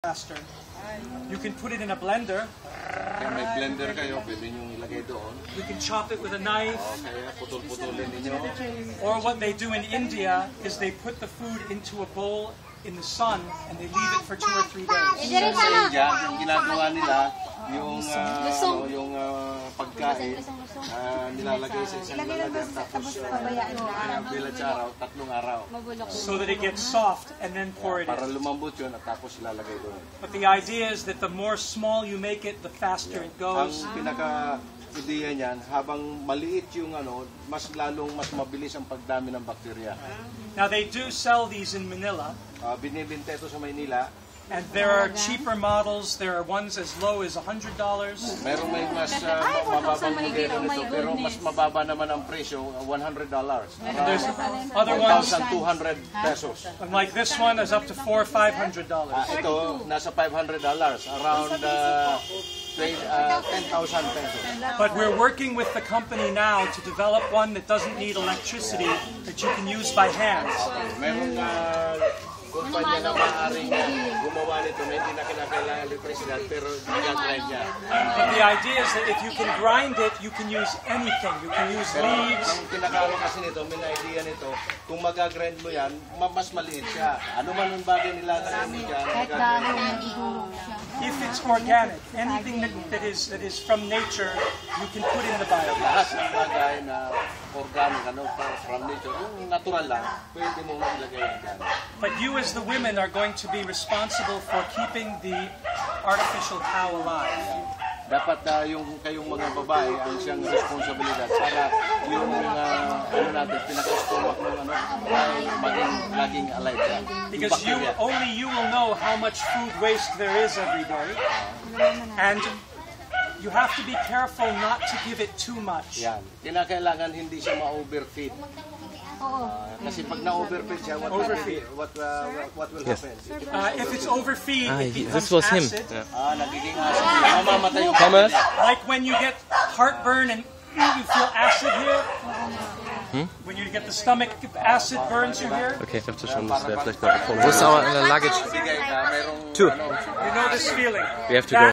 faster. You can put it in a blender. Kaya may blender kayo, pwede nyo ilagay doon. You can chop it with a knife. Kaya putol-putulin ninyo. Or what they do in India is they put the food into a bowl in the sun and they leave it for 2 or 3 days. Sa India, yung ginagawa nila, yung pagkain, nilalagay sa isang lalagyan, tapos village araw, 3 araw. So that it gets soft and then pour it in. Para lumambot yun at tapos ilalagay doon. But the idea is that the more small you make it, the faster it goes. Ang pinaka-ideya niyan, habang maliit yung mas mabilis ang pagdami ng bakterya. Now they do sell these in Manila. Binibenta ito sa Maynila. And there are cheaper models. There are ones as low as $100. Meron may mas mababang modelo nito, pero mas mababa naman ang presyo, $100. There's other ones, 1,200 pesos. and like this one is up to $400 or $500. Ito, nasa $500, around 10,000 pesos. But we're working with the company now to develop one that doesn't need electricity, that you can use by hand. Meron kumpanya na maaaring gumawa nito na hindi na kinakailangan elektrisidad pero nag-grind niya. But the idea is that if you can grind it, you can use anything. You can use leaves. Ang kinakaano kasi nito, may idea nito, kung mag-grind mo yan, mas maliit siya. Ano man ang bagay nila na mo dyan, mag-grind mo. If it's organic, anything that is from nature, you can put in the biogas. Lahat ng bagay na organic, from nature, yung natural lang, pwede mo ilagay yan dyan. But you as the women are going to be responsible for keeping the artificial cow alive. Dapat yung kayong mga babae ang siyang responsibilidad para yung natin, pinaka-stomach ng ay maging laging alive yan. Because only you will know how much food waste there is every day. And you have to be careful not to give it too much. Yan. Kinakailangan hindi siya ma-overfeed. Kasi pag na-overfeed siya, what will happen? If it's overfeed, it becomes this was him. acid. Nagiging acid. Mamamatay yung Thomas? Like when you get heartburn and you feel acid here. When you get the stomach acid burns you here. Okay, ich habe das schon, das wäre vielleicht mal Wo ist our luggage? Bigay ka, merong 2. You know this feeling. We have to go.